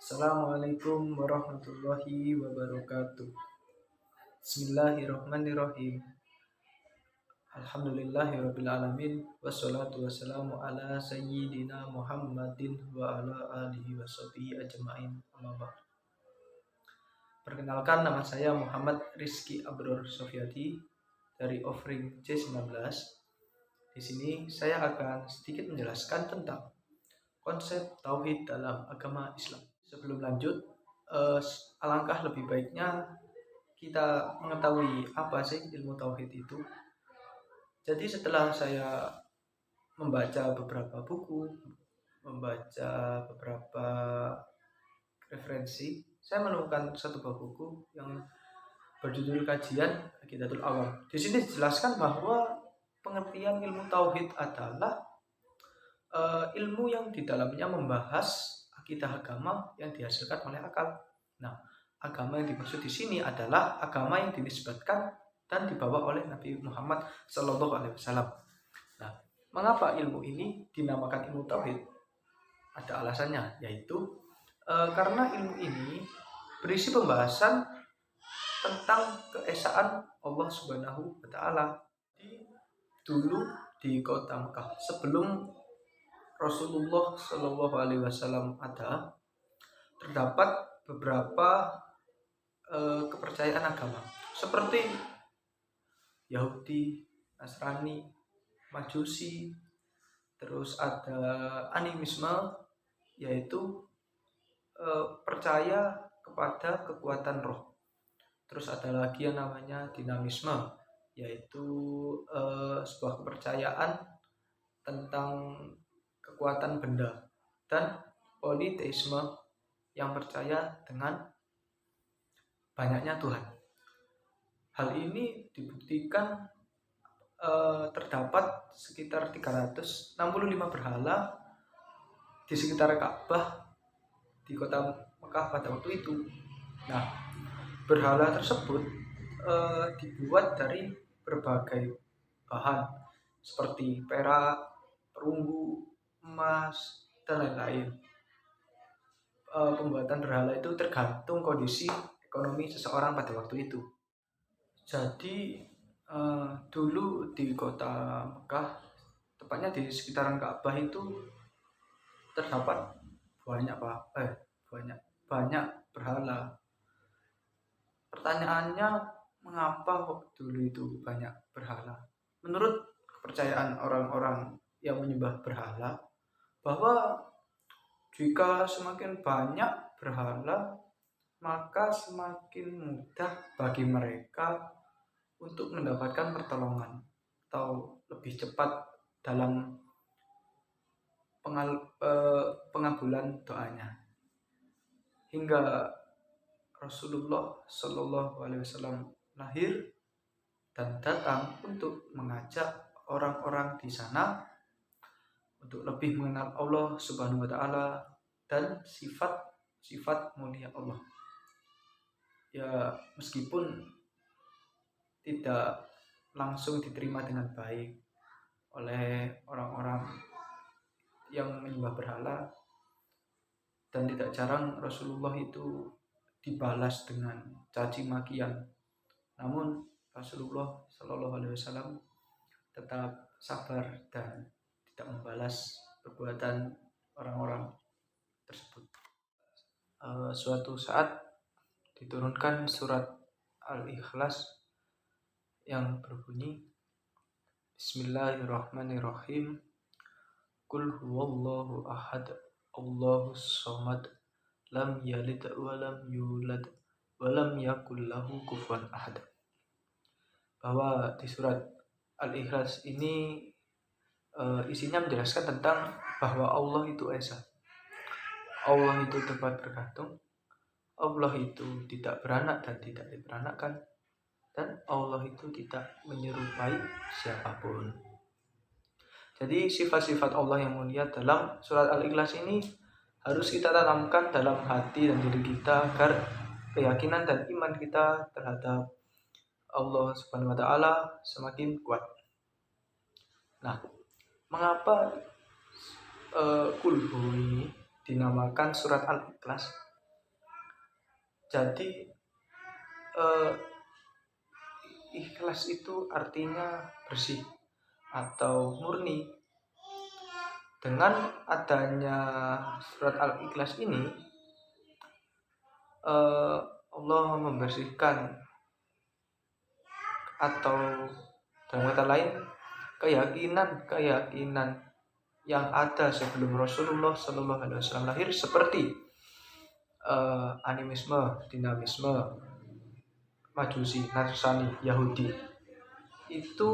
Assalamualaikum warahmatullahi wabarakatuh. Bismillahirrahmanirrahim. Alhamdulillahirabbil alamin wassalatu wassalamu ala sayyidina Muhammadin wa ala alihi washabihi ajmain. Amma ba'd. Perkenalkan, nama saya Muhammad Rizky Abror Sofyadi dari Offering C19. Di sini saya akan sedikit menjelaskan tentang konsep tauhid dalam agama Islam. Sebelum lanjut, alangkah lebih baiknya kita mengetahui apa sih ilmu tauhid itu. Jadi setelah saya membaca beberapa buku, membaca beberapa referensi, saya menemukan satu buah buku yang berjudul Kajian Aqidatul Awam. Di sini dijelaskan bahwa pengertian ilmu tauhid adalah ilmu yang di dalamnya membahas akidah agama yang dihasilkan oleh akal. Nah, agama yang dimaksud di sini adalah agama yang dinisbatkan dan dibawa oleh Nabi Muhammad SAW. Nah, mengapa ilmu ini dinamakan ilmu tauhid? Ada alasannya, yaitu karena ilmu ini berisi pembahasan tentang keesaan Allah Subhanahu wa Ta'ala. Dulu di kota Mekah, sebelum Rasulullah Shallallahu Alaihi Wasallam ada, terdapat beberapa kepercayaan agama seperti Yahudi, Nasrani, Majusi, terus ada animisme, yaitu percaya kepada kekuatan roh. Terus ada lagi yang namanya dinamisme, yaitu sebuah kepercayaan tentang kekuatan benda, dan politeisme yang percaya dengan banyaknya Tuhan. Hal ini dibuktikan terdapat sekitar 365 berhala di sekitar Ka'bah di kota Mekah pada waktu itu. Nah, berhala tersebut dibuat dari berbagai bahan seperti perak, perunggu, emas, dan lain-lain. Pembuatan berhala itu tergantung kondisi ekonomi seseorang pada waktu itu. Jadi dulu di kota Mekah, tepatnya di sekitaran Ka'bah itu terdapat banyak berhala. Pertanyaannya, mengapa dulu itu banyak berhala? Menurut kepercayaan orang-orang yang menyembah berhala, bahwa jika semakin banyak berhala, maka semakin mudah bagi mereka untuk mendapatkan pertolongan atau lebih cepat dalam pengabulan doanya. Hingga Rasulullah Shallallahu Alaihi Wasallam lahir dan datang untuk mengajak orang-orang di sana untuk lebih mengenal Allah Subhanahu wa Ta'ala dan sifat mulia Allah. Ya, meskipun tidak langsung diterima dengan baik oleh orang-orang yang menyembah berhala, dan tidak jarang Rasulullah itu dibalas dengan caci makian. Namun Rasulullah Shallallahu Alaihi Wasallam tetap sabar dan tidak membalas perbuatan orang-orang tersebut. Suatu saat diturunkan surat Al-Ikhlas yang berbunyi, Bismillahirrahmanirrahim. Qul huwallahu ahad, Allahus samad, lam yalid wa lam yulad wa lam yakul lahu kufuwan ahad. Bahwa di surat Al-Ikhlas ini isinya menjelaskan tentang bahwa Allah itu esa, Allah itu tempat bergantung, Allah itu tidak beranak dan tidak diperanakkan, dan Allah itu tidak menyerupai siapapun. Jadi sifat-sifat Allah yang mulia dalam surat Al-Ikhlas ini harus kita tanamkan dalam hati dan diri kita, agar keyakinan dan iman kita terhadap Allah Subhanahu wa Ta'ala semakin kuat. Nah, mengapa kulhu ini dinamakan surat Al-Ikhlas? Jadi ikhlas itu artinya bersih atau murni. Dengan adanya surat Al-Ikhlas ini, Allah membersihkan, atau dalam kata lain, keyakinan yang ada sebelum Rasulullah Shallallahu Alaihi Wasallam lahir, seperti animisme, dinamisme, Majusi, Nasrani, Yahudi, itu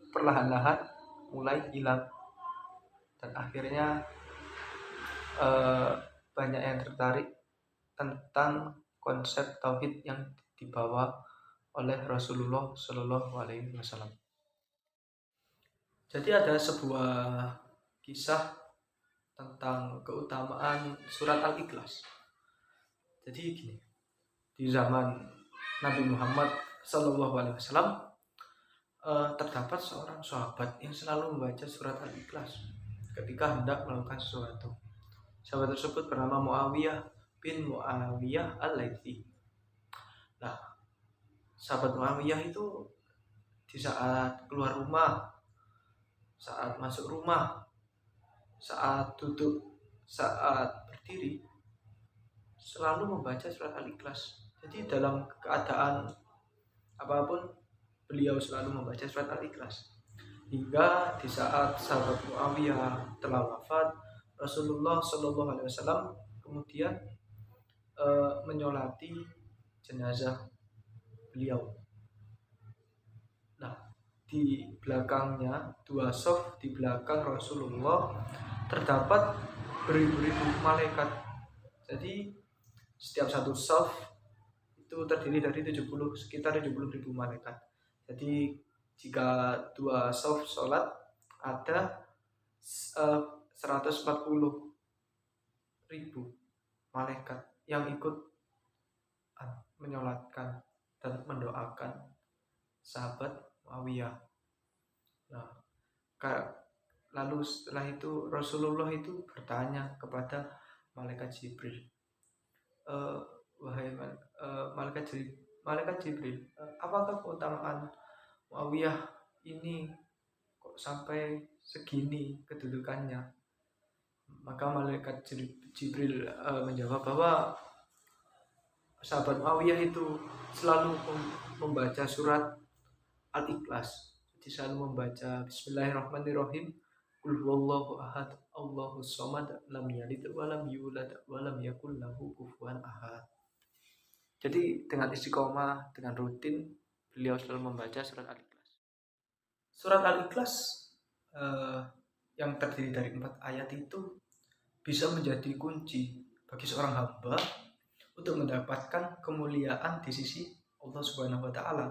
perlahan-lahan mulai hilang, dan akhirnya banyak yang tertarik tentang konsep tauhid yang dibawa oleh Rasulullah Shallallahu Alaihi Wasallam. Jadi ada sebuah kisah tentang keutamaan surat Al-Ikhlas. Jadi gini, di zaman Nabi Muhammad Shallallahu Alaihi Wasallam terdapat seorang sahabat yang selalu membaca surat Al-Ikhlas ketika hendak melakukan sesuatu. Sahabat tersebut bernama Muawiyah bin Muawiyah Al-Laitsi. Nah, sahabat Muawiyah itu di saat keluar rumah, saat masuk rumah, saat duduk, saat berdiri, selalu membaca surat Al-Ikhlas. Jadi dalam keadaan apapun, beliau selalu membaca surat Al-Ikhlas. Hingga di saat sahabat Muawiyah telah wafat, Rasulullah Shallallahu Alaihi Wasallam kemudian menyolati jenazah beliau. Nah, di belakangnya, dua saf di belakang Rasulullah, terdapat beribu-ribu malaikat. Jadi setiap satu saf itu terdiri dari sekitar 70.000 malaikat. Jadi jika dua saf sholat, ada 140.000 malaikat yang ikut menyolatkan dan mendoakan sahabat Muawiyah. Nah, lalu setelah itu Rasulullah itu bertanya kepada malaikat Jibril, wahai malaikat Jibril, apakah keutamaan Muawiyah ini kok sampai segini kedudukannya? Maka malaikat Jibril menjawab bahwa sahabat Muawiyah itu selalu membaca surat Al-Ikhlas. Jadi selalu membaca Bismillahirrahmanirrahim, Qul huwallahu ahad, Allahus samad, lam yalid wa lam yulad wa lam yakul lahu kufuwan ahad. Jadi dengan istiqomah, dengan rutin, beliau selalu membaca surat Al-Ikhlas. Surat Al-Ikhlas yang terdiri dari 4 ayat itu bisa menjadi kunci bagi seorang hamba untuk mendapatkan kemuliaan di sisi Allah Subhanahu wa Ta'ala.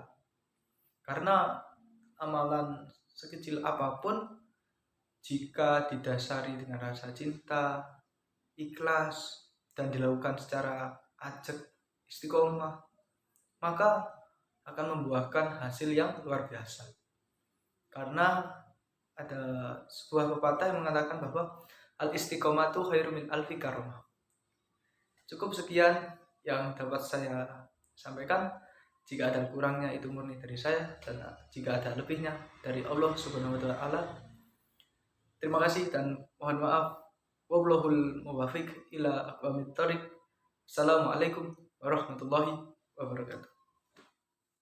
Karena amalan sekecil apapun, jika didasari dengan rasa cinta, ikhlas, dan dilakukan secara ajak, istiqomah, maka akan membuahkan hasil yang luar biasa. Karena ada sebuah pepatah yang mengatakan bahwa al-istiqomatu khairu min alfi karomah. Cukup sekian yang dapat saya sampaikan. Jika ada kurangnya itu murni dari saya, dan jika ada lebihnya dari Allah Subhanahu wa Ta'ala. Terima kasih dan mohon maaf. Wallahul muwaffiq ila aqwamit thoriq. Assalamualaikum warahmatullahi wabarakatuh.